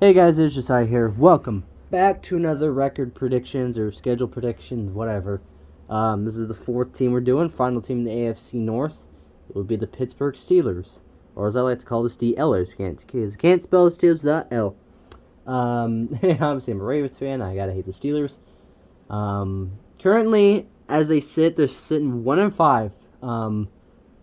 Hey guys, it's Josiah here. Welcome back to another record predictions or schedule predictions, whatever. This is the fourth team we're doing, final team in the AFC North. It would be the Pittsburgh Steelers, or as I like to call this, the Lers. Can't spell the Steelers without L. Obviously I'm a Ravens fan. I gotta hate the Steelers. Currently, as they sit, they're sitting 1-5.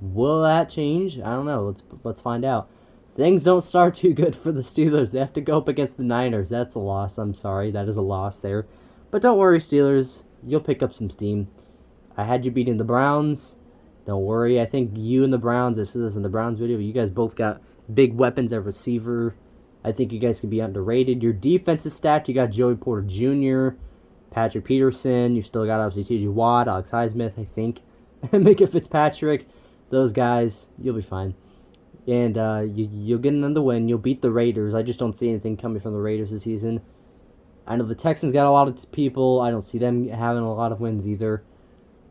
Will that change? I don't know. Let's find out. Things don't start too good for the Steelers. They have to go up against the Niners. That's a loss. I'm sorry. That is a loss there. But don't worry, Steelers. You'll pick up some steam. I had you beating the Browns. Don't worry. I think you and the Browns, I said this in the Browns video, you guys both got big weapons at receiver. I think you guys could be underrated. Your defense is stacked. You got Joey Porter Jr., Patrick Peterson. You still got, obviously, T.J. Watt, Alex Highsmith, I think. Micah Fitzpatrick. Those guys, you'll be fine. And you'll get another win. You'll beat the Raiders. I just don't see anything coming from the Raiders this season. I know the Texans got a lot of people. I don't see them having a lot of wins either.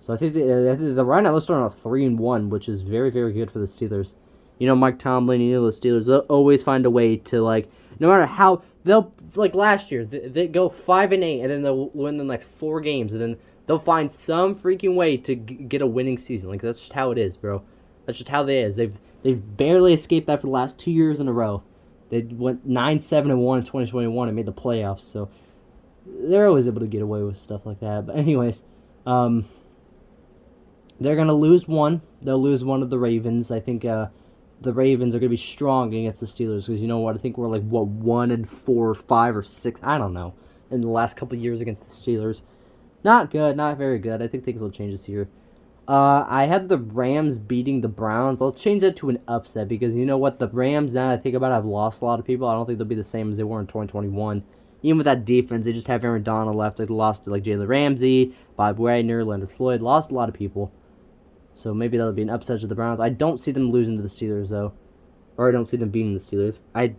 So I think right now they're starting off 3-1, which is very, very good for the Steelers. You know, Mike Tomlin, you know the Steelers, they'll always find a way to, like, no matter how, they'll, like last year, they go 5-8, and then they'll win the next 4 games, and then they'll find some freaking way to get a winning season. Like, that's just how it is, bro. That's just how they is. They've barely escaped that for the last 2 years in a row. They went 9-7-1 in 2021 and made the playoffs, so they're always able to get away with stuff like that. But anyways, they're gonna lose one. They'll lose one of the Ravens. I think the Ravens are gonna be strong against the Steelers because you know what? I think we're like 1-4, 5 or 6. I don't know. In the last couple of years against the Steelers, not good, not very good. I think things will change this year. I had the Rams beating the Browns. I'll change that to an upset because you know what? The Rams, now that I think about it, have lost a lot of people. I don't think they'll be the same as they were in 2021. Even with that defense, they just have Aaron Donald left. They lost to like Jalen Ramsey, Bob Wagner, Leonard Floyd. Lost a lot of people. So maybe that'll be an upset to the Browns. I don't see them losing to the Steelers, though. Or I don't see them beating the Steelers. I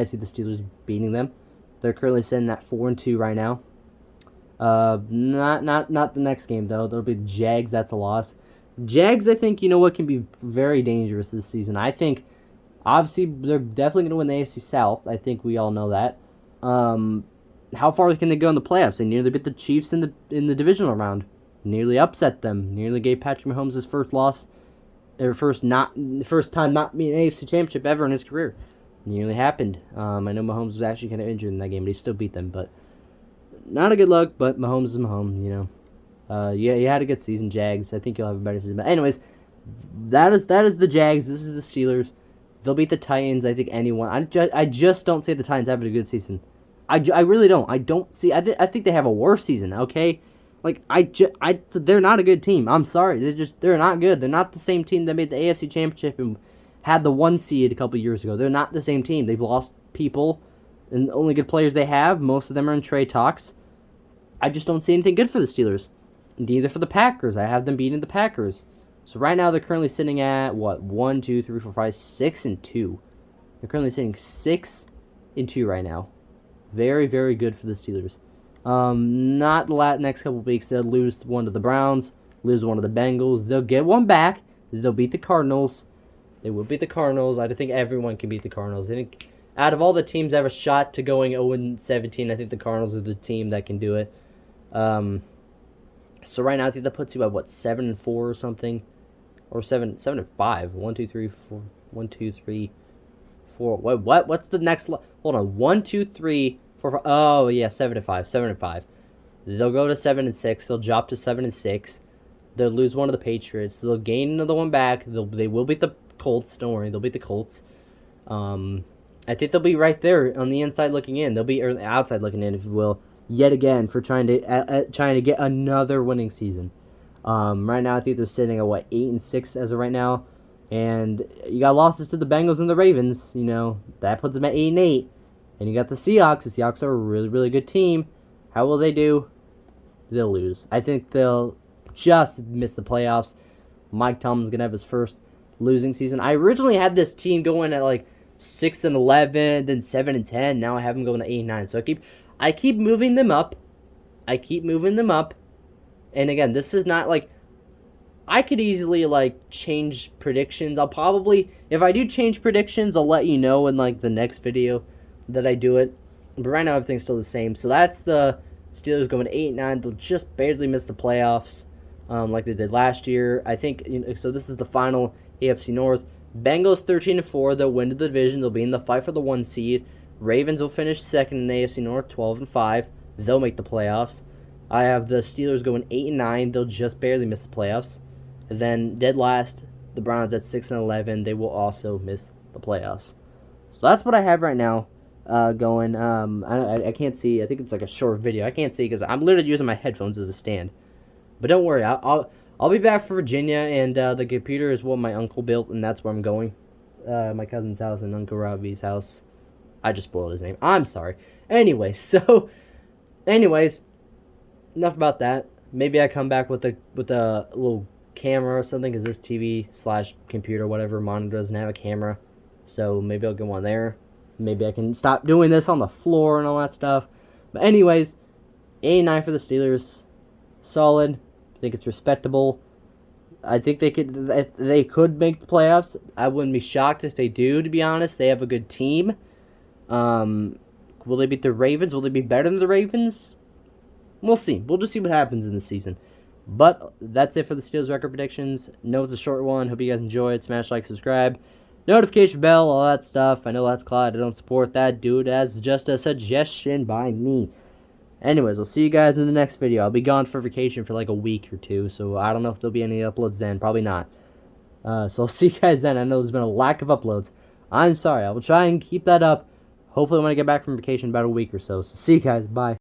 see the Steelers beating them. They're currently sitting at 4-2 right now. Not the next game, though. There'll be the Jags. That's a loss. Jags, I think, you know what, can be very dangerous this season. I think, obviously, they're definitely going to win the AFC South. I think we all know that. How far can they go in the playoffs? They nearly beat the Chiefs in the divisional round. Nearly upset them. Nearly gave Patrick Mahomes his first loss. Or first time not being an AFC championship ever in his career. Nearly happened. I know Mahomes was actually kind of injured in that game, but he still beat them, but not a good luck, but Mahomes is Mahomes, you know. Yeah, you had a good season, Jags. I think you'll have a better season. But anyways, that is the Jags. This is the Steelers. They'll beat the Titans. I think anyone. I just don't see the Titans having a good season. I really don't. I don't see. I think they have a worse season. Okay, like they're not a good team. I'm sorry. They're not good. They're not the same team that made the AFC Championship and had the 1 seed a couple years ago. They're not the same team. They've lost people. And the only good players they have, most of them are in trade talks. I just don't see anything good for the Steelers. Neither for the Packers. I have them beating the Packers. So right now they're currently sitting at, what, 1, 2, 3, 4, 5, 6-2. They're currently sitting 6-2 right now. Very, very good for the Steelers. Not the next couple of weeks. They'll lose one to the Browns, lose one to the Bengals. They'll get one back. They'll beat the Cardinals. They will beat the Cardinals. I think everyone can beat the Cardinals. I think out of all the teams that have a shot to going 0-17, I think the Cardinals are the team that can do it. So right now I think that puts you at what, 7-4 or something, or 7-5. 1, 2, 3, 4. 1, 2, 3, 4. What? What's the next? Hold on. 1, 2, 3, 4, 5. Oh yeah, 7-5. 7-5. They'll go to 7-6. They'll drop to 7-6. They'll lose one of the Patriots. They'll gain another one back. They will beat the Colts. Don't worry. They'll beat the Colts. I think they'll be right there on the inside looking in. They'll be, or the outside looking in, if you will, yet again for trying to get another winning season. Right now I think they're sitting at what, 8-6 as of right now, and you got losses to the Bengals and the Ravens. You know that puts them at 8-8, and you got the Seahawks. The Seahawks are a really, really good team. How will they do? They'll lose. I think they'll just miss the playoffs. Mike Tomlin's gonna have his first losing season. I originally had this team going at like 6-11, then 7-10. Now I have them going to 8-9. So I keep moving them up. And again, this is not like, I could easily like change predictions. I'll probably, if I do change predictions, I'll let you know in like the next video that I do it. But right now, everything's still the same. So that's the Steelers going 8-9. They'll just barely miss the playoffs, like they did last year. I think so. This is the final AFC North. Bengals 13-4. They'll win the division. They'll be in the fight for the 1 seed. Ravens will finish second in the AFC North, 12-5. They'll make the playoffs. I have the Steelers going 8-9. They'll just barely miss the playoffs. And then dead last, the Browns at 6-11. They will also miss the playoffs. So that's what I have right now. Going. I can't see. I think it's like a short video. I can't see because I'm literally using my headphones as a stand. But don't worry. I'll be back for Virginia, and the computer is what my uncle built, and that's where I'm going. My cousin's house and Uncle Robbie's house. I just spoiled his name. I'm sorry. Anyways, enough about that. Maybe I come back with a little camera or something, because this TV/computer, whatever, monitor doesn't have a camera. So maybe I'll get one there. Maybe I can stop doing this on the floor and all that stuff. But anyways, 8-9 for the Steelers. Solid. I think it's respectable. I think if they could make the playoffs. I wouldn't be shocked if they do, to be honest. They have a good team. Will they beat the Ravens? Will they be better than the Ravens? We'll see. We'll just see what happens in the season. But that's it for the Steelers record predictions. Know it's a short one. Hope you guys enjoyed. Smash like, subscribe. Notification bell, all that stuff. I know that's Clyde. I don't support that, dude. That's just a suggestion by me. Anyways, I'll see you guys in the next video. I'll be gone for vacation for like a week or two, so I don't know if there'll be any uploads then. Probably not. So I'll see you guys then. I know there's been a lack of uploads. I'm sorry. I will try and keep that up. Hopefully when I get back from vacation in about a week or so. So see you guys. Bye.